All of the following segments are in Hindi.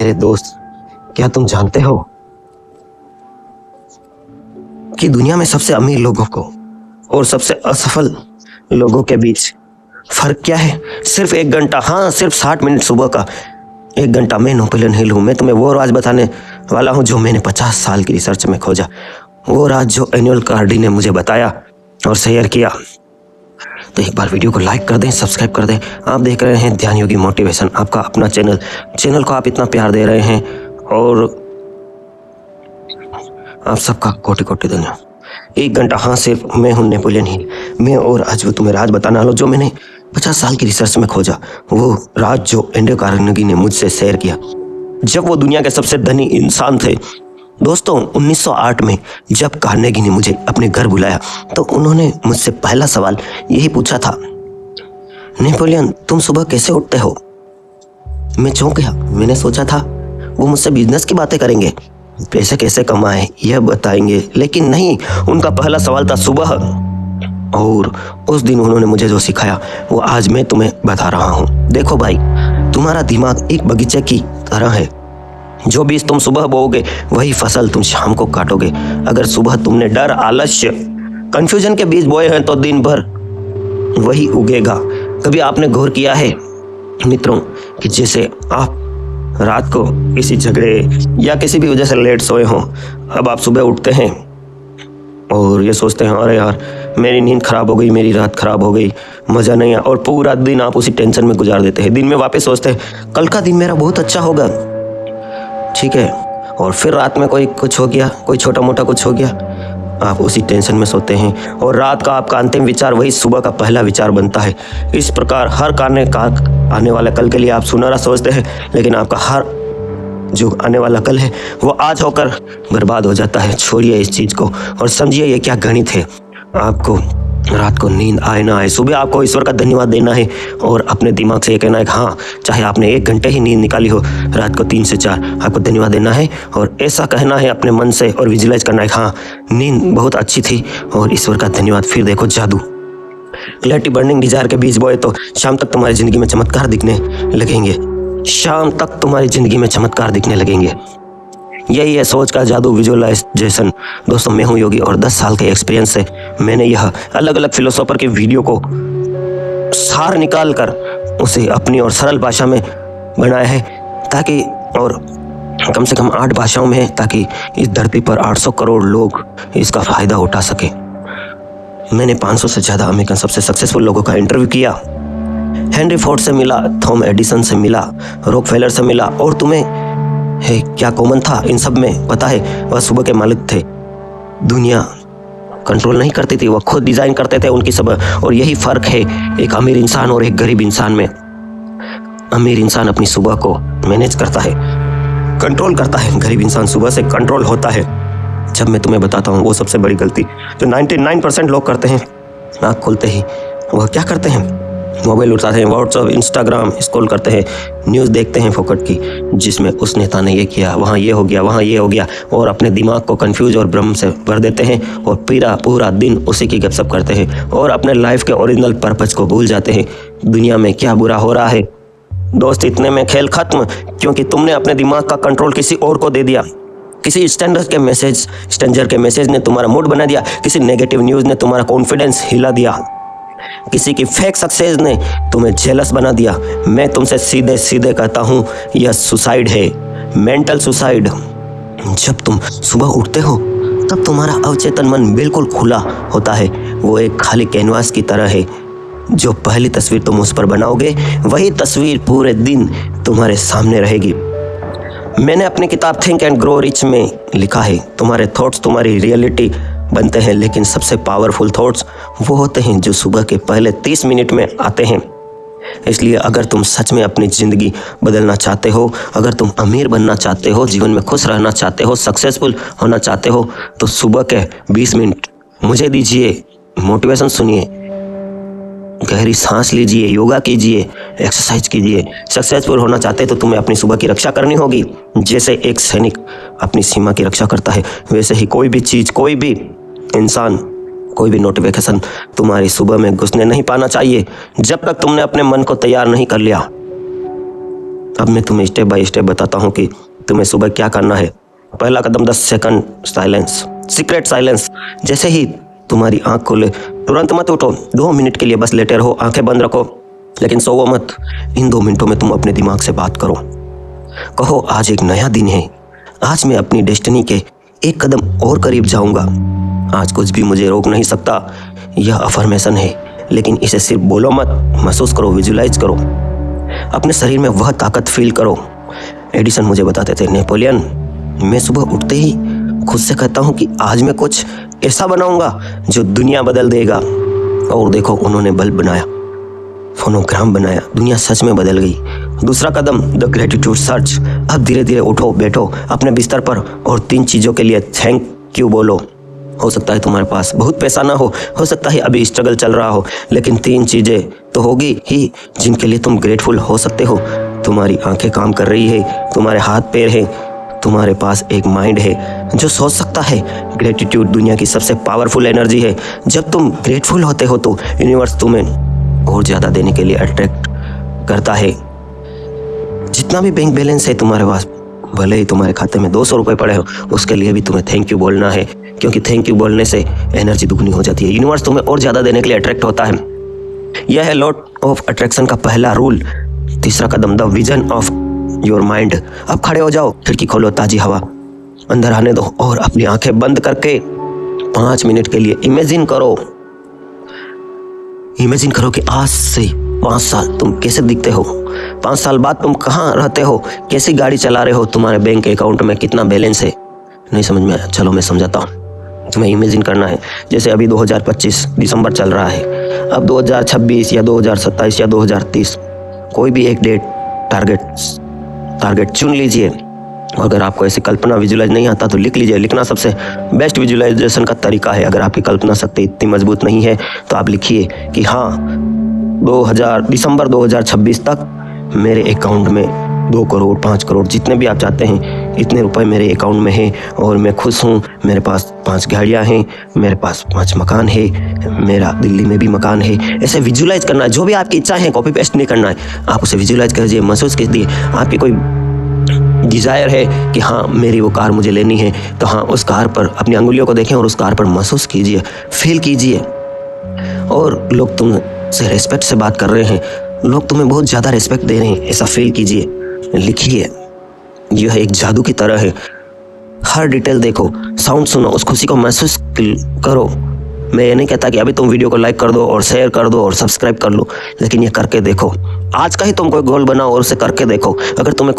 मेरे दोस्त, क्या तुम जानते हो कि दुनिया में सबसे अमीर लोगों को और सबसे असफल लोगों के बीच फर्क क्या है? सिर्फ 1 घंटा, हाँ सिर्फ 60 मिनट सुबह का 1 घंटा। मैं नेपोलियन हिल हूँ। मैं तुम्हें वो राज बताने वाला हूँ जो मैंने 50 साल की रिसर्च में खोजा, वो राज जो एनुअल कार्डी ने मुझे बताया और शेयर किया। तो एक बार वीडियो को लाइक कर दें, सब्सक्राइब कर दें। आप देख रहे हैं ध्यान योगी मोटिवेशन, आपका अपना चैनल को आप इतना प्यार दे रहे हैं और आप सबका कोटि कोटि धन्यवाद। 1 घंटा, हाँ सिर्फ मैं हूँ नेपोलियन हिल। मैं और आज वो तुम्हें राज बताने वाला जो मैंने 50 साल की रिसर्च में खोजा, वो राज जो एंड्रयू कार्नेगी ने मुझसे शेयर किया जब वो दुनिया के सबसे धनी इंसान थे। दोस्तों, 1908 में जब कार्नेगी ने मुझे अपने घर बुलाया तो उन्होंने मुझसे पहला सवाल यही पूछा था, नेपोलियन तुम सुबह कैसे उठते हो? मैं चौंक गया। मैंने सोचा था वो मुझसे बिजनेस की बातें करेंगे, पैसे कैसे कमाए यह बताएंगे, लेकिन नहीं, उनका पहला सवाल था सुबह। और उस दिन उन्होंने मुझे जो सिखाया वो आज मैं तुम्हें बता रहा हूँ। देखो भाई, तुम्हारा दिमाग एक बगीचे की तरह है। जो बीज तुम सुबह बोओगे वही फसल तुम शाम को काटोगे। अगर सुबह तुमने डर, आलस्य, कंफ्यूजन के बीज बोए हैं तो दिन भर वही उगेगा। कभी आपने गौर किया है मित्रों कि जैसे आप रात को किसी झगड़े या किसी भी वजह से लेट सोए हों, अब आप सुबह उठते हैं और ये सोचते हैं अरे यार मेरी नींद खराब हो गई, मेरी रात खराब हो गई, मज़ा नहीं आया, और पूरा दिन आप उसी टेंशन में गुजार देते हैं। दिन में वापस सोचते हैं कल का दिन मेरा बहुत अच्छा होगा, ठीक है, और फिर रात में कोई कुछ हो गया, कोई छोटा मोटा कुछ हो गया, आप उसी टेंशन में सोते हैं और रात का आपका अंतिम विचार वही सुबह का पहला विचार बनता है। इस प्रकार हर आने वाले कल के लिए आप सुनहरा सोचते हैं, लेकिन आपका हर जो आने वाला कल है वो आज होकर बर्बाद हो जाता है। छोड़िए इस चीज़ को और समझिए ये क्या गणित है। आपको रात को नींद आए ना आए, सुबह आपको ईश्वर का धन्यवाद देना है और अपने दिमाग से ये कहना है कि हाँ, चाहे आपने 1 घंटे ही नींद निकाली हो रात को 3 से 4, आपको धन्यवाद देना है और ऐसा कहना है अपने मन से और विजुलाइज करना है हाँ नींद बहुत अच्छी थी और ईश्वर का धन्यवाद। फिर देखो जादू, क्लैरिटी बर्निंग डिजायर के बीज बोए तो शाम तक तुम्हारी जिंदगी में चमत्कार दिखने लगेंगे। शाम तक तुम्हारी जिंदगी में चमत्कार दिखने लगेंगे। यही है सोच का जादू, विजुअलाइजेशन। दोस्तों, मैं हूं योगी और 10 साल के एक्सपीरियंस से मैंने यह अलग अलग फिलोसोफर के वीडियो को सार निकाल कर उसे अपनी और सरल भाषा में बनाया है, ताकि और कम से कम 8 भाषाओं में है, ताकि इस धरती पर 800 करोड़ लोग इसका फायदा उठा सके। मैंने 500 से ज़्यादा अमेरिकन सबसे सक्सेसफुल लोगों का इंटरव्यू किया। हेनरी फोर्ड से मिला, थॉमस एडिसन से मिला, रॉकफेलर से मिला, और तुम्हें है क्या कॉमन था इन सब में पता है? वह सुबह के मालिक थे। दुनिया कंट्रोल नहीं करती थी, वह खुद डिजाइन करते थे उनकी सब। और यही फर्क है एक अमीर इंसान और एक गरीब इंसान में। अमीर इंसान अपनी सुबह को मैनेज करता है, कंट्रोल करता है। गरीब इंसान सुबह से कंट्रोल होता है। जब मैं तुम्हें बताता हूँ वो सबसे बड़ी गलती जो 99% लोग करते हैं, आँख खोलते ही वह क्या करते हैं? मोबाइल उठाते हैं, व्हाट्सअप, इंस्टाग्राम स्क्रॉल करते हैं, न्यूज़ देखते हैं फोकट की, जिसमें उस नेता ने ये किया, वहाँ ये हो गया, वहाँ ये हो गया, और अपने दिमाग को कंफ्यूज और भ्रम से भर देते हैं और पूरा दिन उसी की गपशप करते हैं और अपने लाइफ के ओरिजिनल पर्पज को भूल जाते हैं। दुनिया में क्या बुरा हो रहा है दोस्त, इतने में खेल खत्म, क्योंकि तुमने अपने दिमाग का कंट्रोल किसी और को दे दिया। किसी स्ट्रेंजर के मैसेज ने तुम्हारा मूड बना दिया, किसी नेगेटिव न्यूज़ ने तुम्हारा कॉन्फिडेंस हिला दिया, किसी की फेक सक्सेस ने तुम्हें जेलस बना दिया। मैं तुमसे सीधे सीधे कहता हूँ यह सुसाइड है, मेंटल सुसाइड। जब तुम सुबह उठते हो तब तुम्हारा अवचेतन मन बिल्कुल खुला होता है। वो एक खाली कैनवास की तरह है। जो पहली तस्वीर तुम उस पर बनाओगे वही तस्वीर पूरे दिन तुम्हारे सामने रहेगी। मैंने अपनी किताब थिंक एंड ग्रो रिच में लिखा है, तुम्हारे थॉट्स तुम्हारी रियलिटी बनते हैं, लेकिन सबसे पावरफुल थॉट्स वो होते हैं जो सुबह के पहले 30 मिनट में आते हैं। इसलिए अगर तुम सच में अपनी ज़िंदगी बदलना चाहते हो, अगर तुम अमीर बनना चाहते हो, जीवन में खुश रहना चाहते हो, सक्सेसफुल होना चाहते हो, तो सुबह के 20 मिनट मुझे दीजिए, मोटिवेशन सुनिए, गहरी सांस लीजिए, योगा कीजिए, एक्सरसाइज कीजिए। सक्सेसफुल होना चाहते तो तुम्हें अपनी सुबह की रक्षा करनी होगी। जैसे एक सैनिक अपनी सीमा की रक्षा करता है, वैसे ही कोई भी चीज़, कोई भी इंसान, कोई भी नोटिफिकेशन तुम्हारी सुबह में घुसने नहीं पाना चाहिए जब तक तुमने अपने मन को तैयार नहीं कर लिया। अब मैं तुम्हें स्टेप बाय स्टेप बताता हूँ कि तुम्हें सुबह क्या करना है। पहला कदम 10 सेकंड साइलेंस, सीक्रेट साइलेंस। जैसे ही तुम्हारी आंख खोले तुरंत मत उठो, 2 मिनट के लिए बस लेटे रहो, आंखें बंद रखो, लेकिन सोवो मत। इन 2 मिनटों में तुम अपने दिमाग से बात करो। कहो आज एक नया दिन है, आज मैं अपनी डेस्टिनी के एक कदम और करीब जाऊंगा, आज कुछ भी मुझे रोक नहीं सकता। यह अफर्मेशन है, लेकिन इसे सिर्फ बोलो मत, महसूस करो, विजुलाइज करो, अपने शरीर में वह ताकत फील करो। एडिसन मुझे बताते थे, नेपोलियन, मैं सुबह उठते ही खुद से कहता हूँ कि आज मैं कुछ ऐसा बनाऊंगा जो दुनिया बदल देगा। और देखो, उन्होंने बल्ब बनाया, फोनोग्राम बनाया, दुनिया सच में बदल गई। दूसरा कदम, द ग्रेटिट्यूड सर्च। अब धीरे धीरे उठो, बैठो अपने बिस्तर पर और 3 चीज़ों के लिए थैंक यू बोलो। हो सकता है तुम्हारे पास बहुत पैसा ना हो सकता है अभी स्ट्रगल चल रहा हो, लेकिन 3 चीज़ें तो होगी ही जिनके लिए तुम ग्रेटफुल हो सकते हो। तुम्हारी आंखें काम कर रही है, तुम्हारे हाथ पैर हैं, तुम्हारे पास एक माइंड है जो सोच सकता है। ग्रेटिट्यूड दुनिया की सबसे पावरफुल एनर्जी है। जब तुम ग्रेटफुल होते हो तो यूनिवर्स तुम्हें और ज़्यादा देने के लिए अट्रैक्ट करता है। जितना भी बैंक बैलेंस है तुम्हारे पास, भले ही तुम्हारे खाते में 200 रुपये पड़े हो, उसके लिए भी तुम्हें थैंक यू बोलना है, क्योंकि थैंक यू बोलने से एनर्जी दुगनी हो जाती है। यूनिवर्स तुम्हें और ज़्यादा देने के लिए अट्रैक्ट होता है। यह है लॉ ऑफ अट्रैक्शन का पहला रूल। तीसरा कदम, the vision of your mind. अब खड़े हो जाओ, खिड़की खोलो, ताज़ी हवा अंदर आने दो और अपनी आंखें बंद करके 5 मिनट के लिए इमेजिन करो कि आज से 5 साल तुम कैसे दिखते हो, 5 साल बाद तुम कहाँ रहते हो, कैसी गाड़ी चला रहे हो, तुम्हारे बैंक अकाउंट में कितना बैलेंस है। नहीं समझ में आया? चलो मैं समझाता हूँ। तुम्हें इमेजिन करना है जैसे अभी 2025 दिसंबर चल रहा है, अब 2026 या 2027 या 2030 कोई भी एक डेट टारगेट चुन लीजिए। अगर आपको ऐसी कल्पना विजुलाइज नहीं आता तो लिख लीजिए। लिखना सबसे बेस्ट विजुलाइजेशन का तरीका है। अगर आपकी कल्पना शक्ति इतनी मजबूत नहीं है तो आप लिखिए कि हाँ, दिसंबर 2026 तक मेरे अकाउंट में 2 करोड़ 5 करोड़ जितने भी आप चाहते हैं इतने रुपए मेरे अकाउंट में हैं और मैं खुश हूँ। मेरे पास 5 गाड़ियाँ हैं, मेरे पास 5 मकान है, मेरा दिल्ली में भी मकान है। ऐसे विजुलाइज करना है। जो भी आपकी इच्छा है कॉपी पेस्ट नहीं करना है, आप उसे विजुलाइज कीजिए, महसूस कीजिए। आपकी कोई डिज़ायर है कि हाँ मेरी वो कार मुझे लेनी है, तो हाँ उस कार पर अपनी अंगुलियों को देखें और उस कार पर महसूस कीजिए, फील कीजिए। और लोग तुमसे रेस्पेक्ट से बात कर रहे हैं, लोग तुम्हें बहुत ज़्यादा रेस्पेक्ट दे रहे हैं, ऐसा फील कीजिए, लिखिए। यह एक जादू की तरह है। हर डिटेल देखो, साउंड सुनो, उस खुशी को महसूस करो। मैं ये नहीं कहता कि अभी तुम वीडियो को लाइक कर दो और शेयर कर दो और सब्सक्राइब कर लो, लेकिन ये करके देखो। आज का ही तुम कोई गोल बनाओ और उसे करके देखो। अगर तुम्हें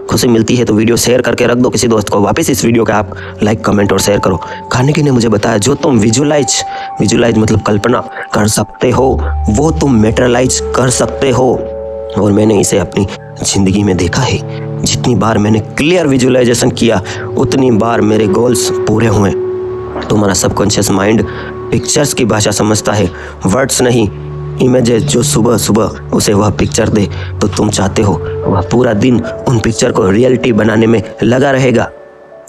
खुशी मिलती है तो वीडियो शेयर करके रख दो किसी दोस्त को। वापस इस वीडियो का आप लाइक कमेंट और शेयर करो। खाने ने मुझे बताया जो तुम विजुलाइज मतलब कल्पना कर सकते हो वो तुम मेटेरियलाइज कर सकते हो। और मैंने इसे अपनी जिंदगी में देखा है। जितनी बार मैंने क्लियर विजुलाइजेशन किया उतनी बार मेरे गोल्स पूरे हुए। तुम्हारा सबकॉन्शियस माइंड पिक्चर्स की भाषा समझता है, वर्ड्स नहीं। इमेजेस जो सुबह सुबह उसे वह पिक्चर दे तो तुम चाहते हो वह पूरा दिन उन पिक्चर को रियलिटी बनाने में लगा रहेगा।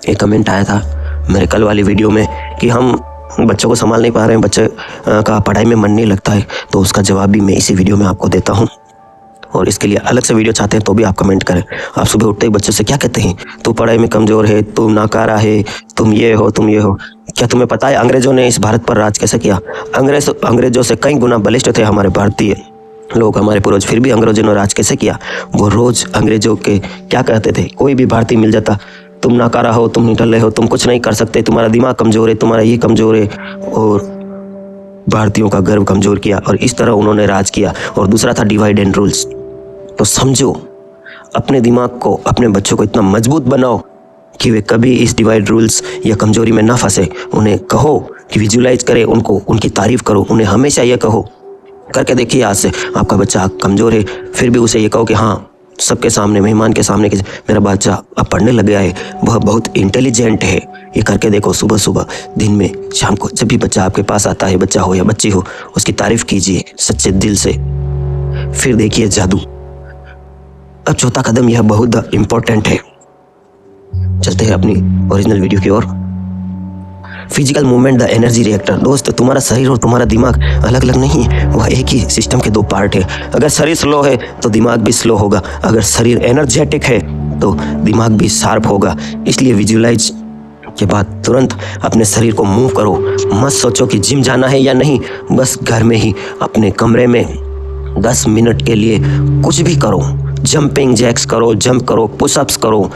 एक कमेंट आया था मेरे कल वाली वीडियो में कि हम बच्चों को संभाल नहीं पा रहे हैं, बच्चे का पढ़ाई में मन नहीं लगता है, तो उसका जवाब भी मैं इसी वीडियो में आपको देता हूँ। और इसके लिए अलग से वीडियो चाहते हैं तो भी आप कमेंट करें। आप सुबह उठते ही बच्चों से क्या कहते हैं? तू पढ़ाई में कमज़ोर है, तू नाकारा है, तुम ये हो। क्या तुम्हें पता है अंग्रेजों ने इस भारत पर राज कैसे किया? अंग्रेजों से कई गुना बलिष्ठ थे हमारे भारतीय लोग, हमारे पूर्वज, फिर भी अंग्रेजों ने राज कैसे किया? वो रोज़ अंग्रेजों के क्या कहते थे? कोई भी भारतीय मिल जाता, तुम नाकारा हो, तुम निठल्ले हो, तुम कुछ नहीं कर सकते, तुम्हारा दिमाग कमज़ोर है, तुम्हारा ये कमज़ोर है। और भारतीयों का गर्व कमज़ोर किया और इस तरह उन्होंने राज किया। और दूसरा था डिवाइड एंड रूल्स। तो समझो, अपने दिमाग को, अपने बच्चों को इतना मजबूत बनाओ कि वे कभी इस डिवाइड रूल्स या कमजोरी में ना फंसे। उन्हें कहो कि विजुलाइज करें, उनकी तारीफ करो। उन्हें हमेशा ये कहो, करके देखिए आज से, आपका बच्चा कमज़ोर है फिर भी उसे ये कहो कि हाँ सबके सामने, मेहमान के सामने कि मेरा बच्चा अब पढ़ने लग गया है, वह बहुत इंटेलिजेंट है। ये करके देखो सुबह सुबह, दिन में, शाम को, जब भी बच्चा आपके पास आता है, बच्चा हो या बच्ची हो, उसकी तारीफ कीजिए सच्चे दिल से, फिर देखिए जादू। अब चौथा कदम यह बहुत इम्पोर्टेंट है। चलते हैं अपनी ओरिजिनल वीडियो की ओर। Physical movement the energy reactor. दोस्त, तुम्हारा शरीर और तुम्हारा दिमाग अलग अलग नहीं है, वह एक ही सिस्टम के दो पार्ट है। अगर शरीर स्लो है तो दिमाग भी स्लो होगा, अगर शरीर एनर्जेटिक है तो दिमाग भी शार्प होगा। इसलिए विजुलाइज के बाद तुरंत अपने शरीर को मूव करो। मत सोचो कि जिम जाना है या नहीं, बस घर में ही अपने कमरे में 10 मिनट के लिए कुछ भी करो। जंपिंग जैक्स करो, जंप करो, पुशअप्स करो,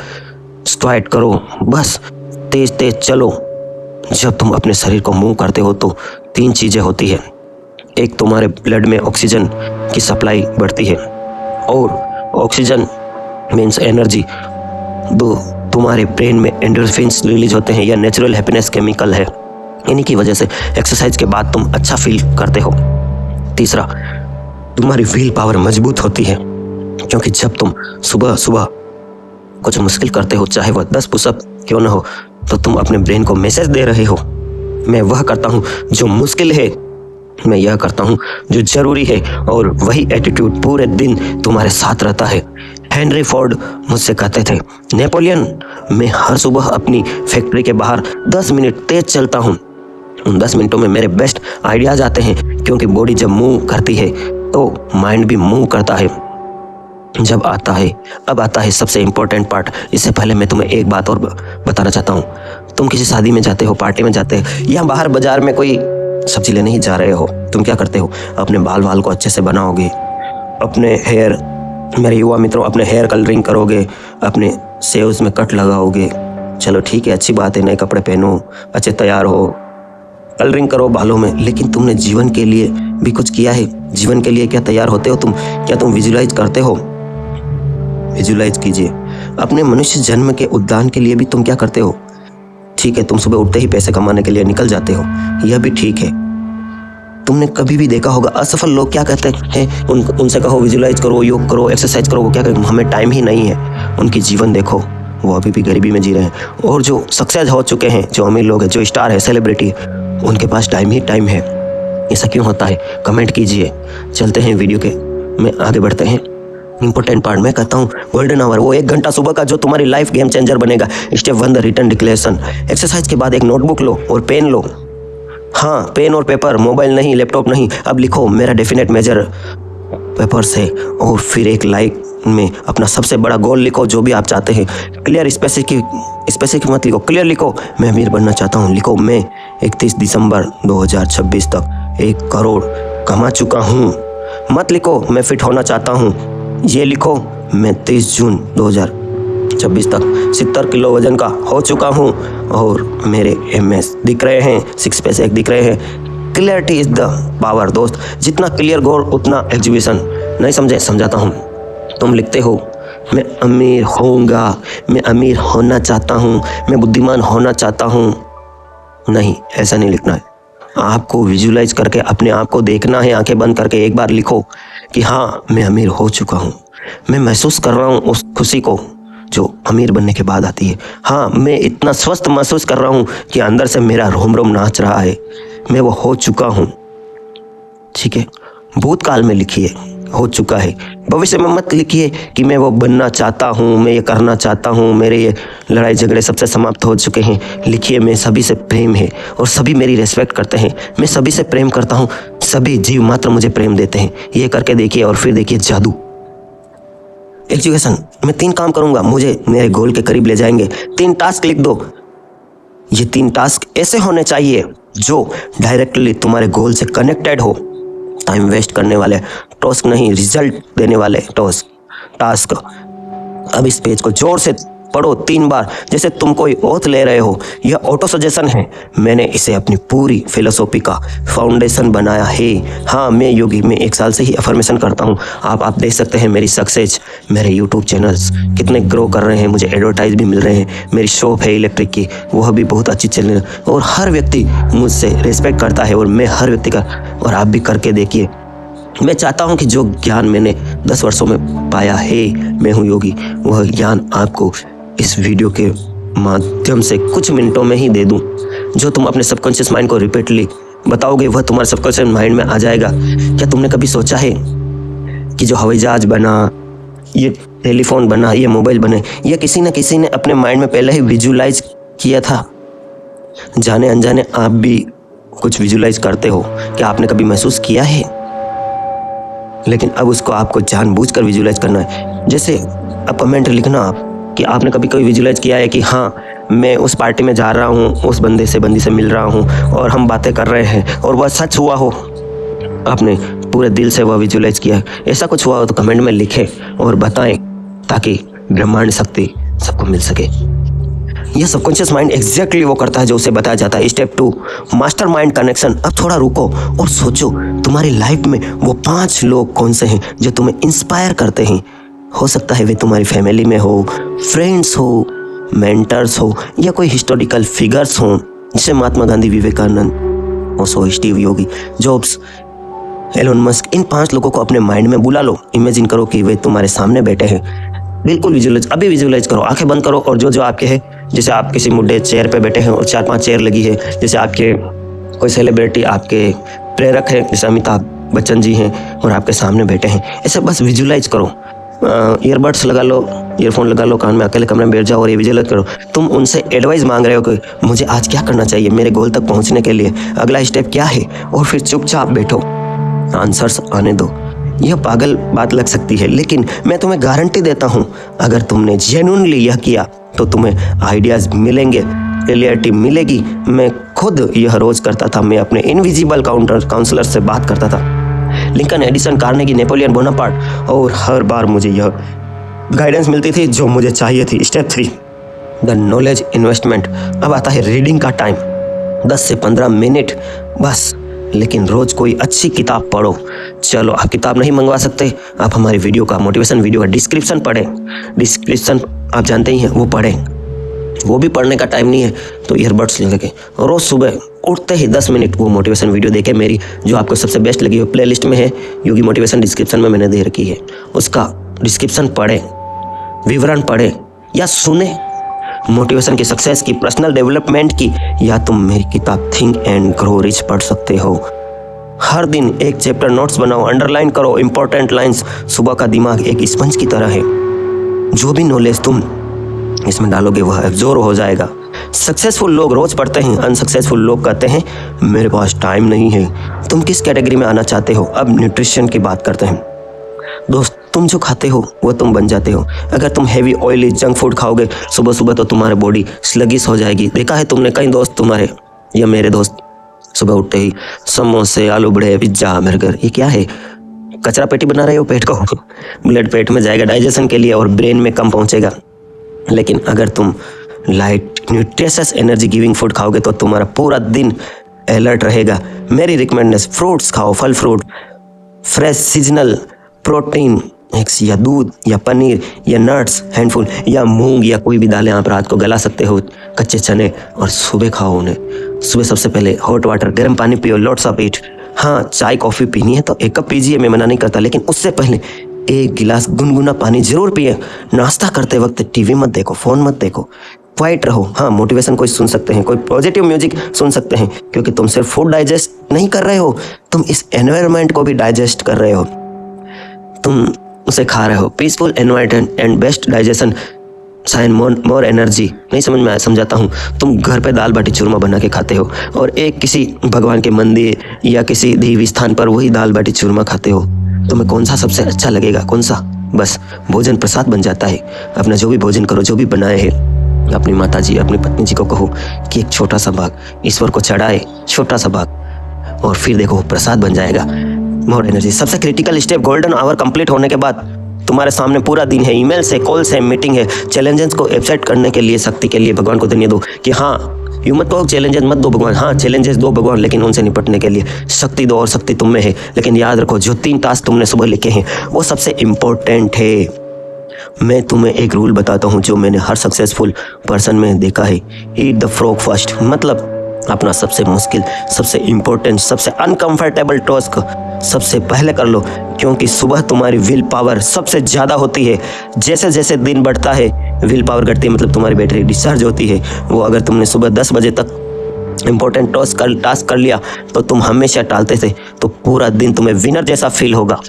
स्क्वाट करो, बस तेज तेज चलो। जब तुम अपने शरीर को मूव करते हो तो 3 चीज़ें होती है। एक, तुम्हारे ब्लड में ऑक्सीजन की सप्लाई बढ़ती है और ऑक्सीजन मीन्स एनर्जी। 2, तुम्हारे ब्रेन में एंडोर्फिन्स रिलीज होते हैं, यह नेचुरल हैप्पीनेस केमिकल है। इन्हीं की वजह से एक्सरसाइज के बाद तुम अच्छा फील करते हो। तीसरा, तुम्हारी विल पावर मजबूत होती है, क्योंकि जब तुम सुबह सुबह कुछ मुश्किल करते हो, चाहे वह 10 पुशअप क्यों ना हो, तो तुम अपने ब्रेन को मैसेज दे रहे हो, मैं वह करता हूँ जो मुश्किल है, मैं यह करता हूँ जो जरूरी है। और वही एटीट्यूड पूरे दिन तुम्हारे साथ रहता है। हेनरी फोर्ड मुझसे कहते थे, नेपोलियन, मैं हर सुबह अपनी फैक्ट्री के बाहर 10 मिनट तेज चलता हूँ। उन 10 मिनटों में मेरे बेस्ट आइडियाज आते हैं, क्योंकि बॉडी जब मूव करती है तो माइंड भी मूव करता है। अब आता है सबसे इम्पोर्टेंट पार्ट। इससे पहले मैं तुम्हें एक बात और बताना चाहता हूँ। तुम किसी शादी में जाते हो, पार्टी में जाते हो, या बाहर बाजार में कोई सब्जी लेने ही जा रहे हो, तुम क्या करते हो? अपने बाल को अच्छे से बनाओगे, अपने हेयर, मेरे युवा मित्रों, अपने हेयर कलरिंग करोगे, अपने सेव्स में कट लगाओगे। चलो ठीक है, अच्छी बात है, नए कपड़े पहनो, अच्छे तैयार हो, कलरिंग करो बालों में। लेकिन तुमने जीवन के लिए भी कुछ किया है? जीवन के लिए क्या तैयार होते हो तुम? क्या तुम विजुलाइज करते हो? विजुलाइज कीजिए। अपने मनुष्य जन्म के उद्यान के लिए भी तुम क्या करते हो? ठीक है, तुम सुबह उठते ही पैसे कमाने के लिए निकल जाते हो, यह भी ठीक है। तुमने कभी भी देखा होगा असफल लोग क्या कहते हैं? उनसे कहो विजुलाइज करो, योग करो, एक्सरसाइज करो, वो क्या कहते हैं? हमें टाइम ही नहीं है। उनकी जीवन देखो, वो अभी भी गरीबी में जी रहे हैं। और जो सक्सेस हो चुके हैं, जो अमीर लोग हैं, जो स्टार है, सेलिब्रिटी, उनके पास टाइम ही टाइम है। ऐसा क्यों होता है? कमेंट कीजिए। चलते हैं वीडियो के में आगे बढ़ते हैं। इंपॉर्टेंट पार्ट मैं कहता हूँ, गोल्डन आवर, वो 1 घंटा सुबह का जो तुम्हारी लाइफ गेम चेंजर बनेगा। Step 1, the written declaration. Exercise के बाद एक नोटबुक लो और पेन लो। हाँ, पेन और पेपर, मोबाइल नहीं, लैपटॉप नहीं। अब लिखो, मेरा डेफिनेट मेजर पेपर्स है। और फिर एक लाइक में अपना सबसे बड़ा गोल लिखो, जो भी आप चाहते हैं। क्लियर, स्पेसिफिक मत लिखो, क्लियर लिखो। मैं अमीर बनना चाहता हूँ, लिखो मैं 31 दिसंबर 2026 तक 1 करोड़ कमा चुका हूँ। मत लिखो मैं फिट होना चाहता हूँ, ये लिखो मैं 30 जून 2026 तक 70 किलो वजन का हो चुका हूँ और मेरे MS दिख रहे हैं, 6 पैसे दिख रहे हैं। Clarity is the power. दोस्त, जितना क्लियर गोल उतना एग्जीक्यूशन। नहीं समझे? समझाता हूँ। तुम लिखते हो मैं अमीर होऊंगा, मैं अमीर होना चाहता हूँ, मैं बुद्धिमान होना चाहता हूँ। नहीं, ऐसा नहीं लिखना है। आपको विजुलाइज करके अपने आप को देखना है, आंखें बंद करके एक बार लिखो कि हाँ, मैं अमीर हो चुका हूँ। मैं महसूस कर रहा हूँ उस खुशी को जो अमीर बनने के बाद आती है। हाँ, मैं इतना स्वस्थ महसूस कर रहा हूँ कि अंदर से मेरा रोम रोम नाच रहा है। मैं वो हो चुका हूँ। ठीक है, भूतकाल में लिखिए हो चुका है। भविष्य में मत लिखिए कि मैं वो बनना चाहता हूँ, मैं ये करना चाहता हूँ, मेरे ये लड़ाई झगड़े सबसे समाप्त हो चुके हैं। लिखिए मैं सभी से प्रेम है और सभी मेरी रिस्पेक्ट करते हैं। मैं सभी से प्रेम करता हूँ, सभी जीव मात्र मुझे प्रेम देते हैं। ये करके देखिए और फिर देखिए जादू। एजुकेशन, मैं 3 काम करूँगा, मुझे मेरे गोल के करीब ले जाएंगे। 3 टास्क लिख दो। ये 3 टास्क ऐसे होने चाहिए जो डायरेक्टली तुम्हारे गोल से कनेक्टेड हो। टाइम वेस्ट करने वाले टास्क नहीं, रिजल्ट देने वाले टास्क। अब इस पेज को जोर से पढ़ो 3 बार, जैसे तुम कोई ओथ ले रहे हो। यह ऑटो सजेशन है। मैंने इसे अपनी पूरी फिलोसॉफी का फाउंडेशन बनाया है। हाँ, मैं योगी, मैं 1 साल से ही अफर्मेशन करता हूँ। आप देख सकते हैं मेरी सक्सेस, मेरे यूट्यूब चैनल्स कितने ग्रो कर रहे हैं, मुझे एडवर्टाइज भी मिल रहे हैं। मेरी शॉप है इलेक्ट्रिक की, वह भी बहुत अच्छी चल रही है और हर व्यक्ति मुझसे रिस्पेक्ट करता है और मैं हर व्यक्ति का, और आप भी करके देखिए। मैं चाहता हूं कि जो ज्ञान मैंने 10 वर्षों में पाया है, मैं हूं योगी, वह ज्ञान आपको इस वीडियो के माध्यम से कुछ मिनटों में ही दे दूं। जो तुम अपने सबकॉन्शियस माइंड को रिपीटली बताओगे, वह तुम्हारे सबकॉन्शियस माइंड में आ जाएगा। क्या तुमने कभी सोचा है कि जो हवाई जहाज बना, ये टेलीफोन बना, ये मोबाइल बने, ये किसी न किसी ने अपने माइंड में पहले ही विजुलाइज किया था? जाने अनजाने आप भी कुछ विजुलाइज करते हो, क्या आपने कभी महसूस किया है? लेकिन अब उसको आपको जानबूझकर विजुलाइज करना है। जैसे अब कमेंट लिखना आप कि आपने कभी कभी विजुलाइज किया है कि हाँ, मैं उस पार्टी में जा रहा हूँ, उस बंदी से मिल रहा हूँ और हम बातें कर रहे हैं और वह सच हुआ हो, आपने पूरे दिल से वह विजुलाइज किया है। ऐसा कुछ हुआ हो तो कमेंट में लिखें और बताएं ताकि ब्रह्मांड शक्ति सबको मिल सके। यह सबकॉन्शियस माइंड एग्जैक्टली वो करता है जो उसे बताया जाता है। Step 2, master mind connection. अब थोड़ा रुको और सोचो, तुम्हारी लाइफ में वो 5 लोग कौन से हैं जो तुम्हें इंस्पायर करते हैं। हो सकता है वे तुम्हारी फैमिली में हो, फ्रेंड्स हो, मेंटर्स हो, या कोई हिस्टोरिकल फिगर्स हो, जैसे महात्मा गांधी, विवेकानंद, ओशो, स्टीव योगी, जॉब्स, एलोन मस्क। इन 5 लोगों को अपने माइंड में बुला लो। इमेजिन करो कि वे तुम्हारे सामने बैठे हैं। बिल्कुल विजुलाइज, अभी विजुलाइज करो, आंखें बंद करो और जो जो आपके हैं, जैसे आप किसी मुड्डे चेयर पे बैठे हैं और 4-5 चेयर लगी है, जैसे आपके कोई सेलिब्रिटी, आपके प्रेरक है, जैसे अमिताभ बच्चन जी हैं और आपके सामने बैठे हैं, ऐसे बस विजुलाइज करो। ईयरबड्स लगा लो, ईयरफोन लगा लो, कान में अकेले कमरे में बैठ जाओ और ये विजुलाइज करो। तुम उनसे एडवाइस मांग रहे हो कि मुझे आज क्या करना चाहिए मेरे गोल तक पहुंचने के लिए, अगला स्टेप क्या है, और फिर चुपचाप बैठो, आंसर्स आने दो। यह पागल बात लग सकती है, लेकिन मैं तुम्हें गारंटी देता हूँ, अगर तुमने जेन्युइनली यह किया तो तुम्हें आइडियाज मिलेंगे, क्लियरिटी मिलेगी। मैं खुद यह रोज करता था। मैं अपने इनविजिबल काउंसलर से बात करता था, Lincoln, Edison, Carnegie, Napoleon Bonaparte, और हर बार मुझे यह गाइडेंस मिलती थी जो मुझे चाहिए थी। Step 3, the knowledge investment. अब आता है रीडिंग का टाइम। 10 से 15 मिनट बस, लेकिन रोज कोई अच्छी किताब पढ़ो। चलो, आप किताब नहीं मंगवा सकते, आप हमारी वीडियो का, मोटिवेशन वीडियो का डिस्क्रिप्शन पढ़ें। डिस्क्रिप्शन आप जानते ही हैं, वो पढ़ें। वो भी पढ़ने का टाइम नहीं है तो ईयरबड्स लेके रोज सुबह उठते ही 10 मिनट वो मोटिवेशन वीडियो देखें। मेरी जो आपको सबसे बेस्ट लगी हो प्लेलिस्ट में है, योगी मोटिवेशन, डिस्क्रिप्शन में मैंने दे रखी है। उसका डिस्क्रिप्शन पढ़ें, विवरण पढ़ें या सुने, मोटिवेशन की, सक्सेस की, पर्सनल डेवलपमेंट की, या तुम मेरी किताब थिंक एंड ग्रो रिच पढ़ सकते हो। हर दिन एक चैप्टर नोट्स बनाओ, अंडरलाइन करो इंपॉर्टेंट लाइंस। सुबह का दिमाग एक स्पंज की तरह है, जो भी नॉलेज तुम इसमें डालोगे वह एब्जॉर्ब हो जाएगा। सक्सेसफुल लोग रोज पढ़ते हैं, अनसक्सेसफुल लोग कहते हैं मेरे पास टाइम नहीं है। तुम किस कैटेगरी में आना चाहते हो? अब न्यूट्रिशन की बात करते हैं। दोस्त, तुम जो खाते हो वो तुम बन जाते हो। अगर तुम हेवी ऑयली जंक फूड खाओगे सुबह सुबह तो तुम्हारी बॉडी स्लगिश हो जाएगी। देखा है तुमने, कई दोस्त तुम्हारे या मेरे दोस्त सुबह उठते ही समोसे, आलू बड़े, पिज्जा, बर्गर, ये क्या है? कचरा पेटी बना रहे हो पेट को। ब्लड पेट में जाएगा डाइजेशन के लिए और ब्रेन में कम पहुंचेगा। लेकिन अगर तुम light nutritious energy giving food खाओगे तो तुम्हारा पूरा दिन अलर्ट रहेगा। मेरी रिकमेंडेशन, फ्रूट्स खाओ, फल fruit, fresh seasonal protein, eggs या दूध या पनीर या नट्स हैंडफुल, या मूंग या कोई भी दालें आप रात को गला सकते हो, कच्चे चने, और सुबह खाओ उन्हें। सुबह सबसे पहले हॉट वाटर, गर्म पानी पियो, लॉट्स ऑफ इट। हाँ, चाय कॉफ़ी पीनी है तो 1 कप पीजिए, मैं मना नहीं करता, लेकिन उससे पहले 1 गिलास गुनगुना पानी जरूर पिए। नाश्ता करते वक्त टीवी मत देखो, फ़ोन मत देखो, क्वाइट रहो। हाँ, मोटिवेशन कोई सुन सकते हैं, कोई पॉजिटिव म्यूजिक सुन सकते हैं, क्योंकि तुम सिर्फ फूड डाइजेस्ट नहीं कर रहे हो, तुम इस एनवायरनमेंट को भी डाइजेस्ट कर रहे हो, तुम उसे खा रहे हो। Peaceful environment and best digestion sign more energy. नहीं समझ में आया, समझाता हूँ। तुम घर पे दाल बाटी चूरमा बना के खाते हो और एक किसी भगवान के मंदिर या किसी देवी स्थान पर वही दाल बाटी चूरमा खाते हो। तुम्हें कौन सा सबसे अच्छा लगेगा? कौन सा? बस भोजन प्रसाद बन जाता है। अपना जो भी भोजन करो, जो भी बनाए है, अपनी माता जी, अपनी पत्नी जी को कहो कि एक छोटा सा भाग ईश्वर को चढ़ाए, छोटा सा भाग, और फिर देखो प्रसाद बन जाएगा। More energy. सबसे critical step, golden hour complete होने के बाद तुम्हारे सामने पूरा दिन है, ईमेल्स है, कॉल्स है, मीटिंग है। चैलेंजेस को एक्सेप्ट करने के लिए, शक्ति के लिए भगवान को धन्य दो कि हाँ, यूं मत कहो चैलेंजेस मत दो भगवान, हाँ चैलेंजेस दो भगवान, लेकिन उनसे निपटने के लिए शक्ति दो, और शक्ति तुम में है। लेकिन याद रखो, जो 3 टास्क तुमने सुबह लिखे हैं वो सबसे इम्पोर्टेंट है। मैं तुम्हें एक रूल बताता हूँ जो मैंने हर सक्सेसफुल पर्सन में देखा है। ईट द फ्रॉग फर्स्ट, मतलब अपना सबसे मुश्किल, सबसे इम्पोर्टेंट, सबसे अनकंफर्टेबल टास्क सबसे पहले कर लो, क्योंकि सुबह तुम्हारी विल पावर सबसे ज़्यादा होती है। जैसे जैसे दिन बढ़ता है विल पावर घटती है, मतलब तुम्हारी बैटरी डिस्चार्ज होती है। वो अगर तुमने सुबह 10 बजे तक इम्पोर्टेंट टास्क कर लिया तो तुम हमेशा टालते थे, तो पूरा दिन तुम्हें विनर जैसा फील होगा।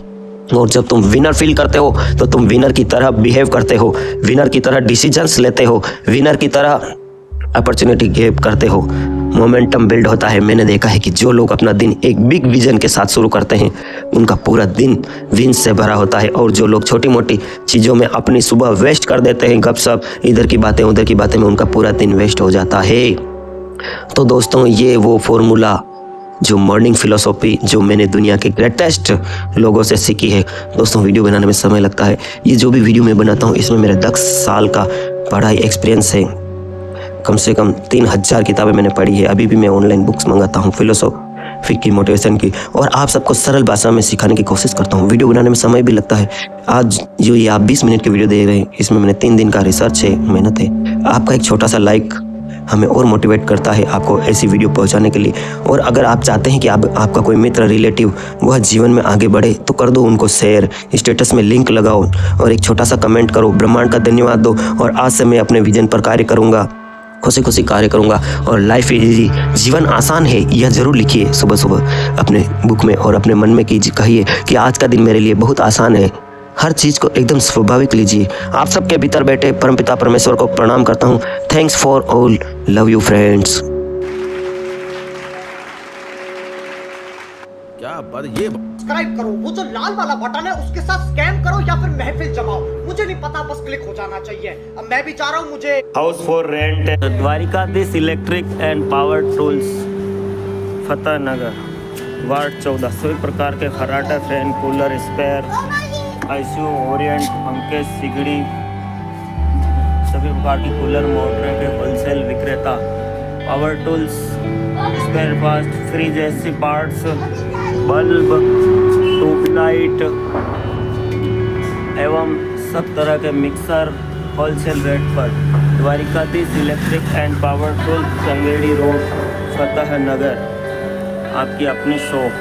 और जब तुम विनर फील करते हो तो तुम विनर की तरह बिहेव करते हो, विनर की तरह डिसीजंस लेते हो, विनर की तरह अपॉर्चुनिटी गेप करते हो। मोमेंटम बिल्ड होता है। मैंने देखा है कि जो लोग अपना दिन एक बिग विजन के साथ शुरू करते हैं उनका पूरा दिन विन से भरा होता है, और जो लोग छोटी मोटी चीज़ों में अपनी सुबह वेस्ट कर देते हैं, गपशप इधर की बातें उधर की बातें में, उनका पूरा दिन वेस्ट हो जाता है। तो दोस्तों, ये वो फॉर्मूला जो मॉर्निंग फिलोसॉफी जो मैंने दुनिया के ग्रेटेस्ट लोगों से सीखी है। दोस्तों, वीडियो बनाने में समय लगता है। ये जो भी वीडियो मैं बनाता हूँ इसमें मेरा 10 साल का पढ़ाई एक्सपीरियंस है। कम से कम 3000 किताबें मैंने पढ़ी है। अभी भी मैं ऑनलाइन बुक्स मंगाता हूँ फिलोसॉफी की, मोटिवेशन की, और आप सबको सरल भाषा में सिखाने की कोशिश करता हूँ। वीडियो बनाने में समय भी लगता है। आज जो ये आप 20 मिनट की वीडियो देख रहे हैं, इसमें मैंने 3 दिन का रिसर्च है, मेहनत है। आपका एक छोटा सा लाइक हमें और मोटिवेट करता है आपको ऐसी वीडियो पहुंचाने के लिए। और अगर आप चाहते हैं कि आपका कोई मित्र, रिलेटिव वह जीवन में आगे बढ़े, तो कर दो उनको शेयर, स्टेटस में लिंक लगाओ और एक छोटा सा कमेंट करो, ब्रह्मांड का धन्यवाद दो, और आज से मैं अपने विजन पर कार्य करूंगा, खुशी खुशी कार्य करूंगा, और लाइफ इजी, जीवन आसान है, यह जरूर लिखिए सुबह सुबह अपने बुक में और अपने मन में कहिए कि आज का दिन मेरे लिए बहुत आसान है। हर चीज़ को एकदम स्वाभाविक लीजिए। आप सबके भीतर बैठे परमपिता परमेश्वर को प्रणाम करता हूँ। Thanks for all, love you friends. क्या बात ये सब्सक्राइब करो, वो जो लाल वाला बटन है उसके साथ स्कैम करो या फिर महफिल जमाओ, मुझे नहीं पता, बस क्लिक हो जाना चाहिए। अब मैं भी चाह रहा हूँ मुझे house for rent, Dwarikadhish electric and power tools, Fateh Nagar, ward 14। सभी प्रकार के खराटा, fan, cooler, spare, ICU, Orient, पंखे, सिगड़ी, सभी प्रकार की कूलर, मोटरें के होलसेल विक्रेता, power tools, spare parts, fridge, AC parts, bulb, tube light एवं सब तरह के मिक्सर होलसेल रेट पर। Dwarikadhish electric and power tools, Changedi road, Fateh Nagar, आपकी अपनी शॉप।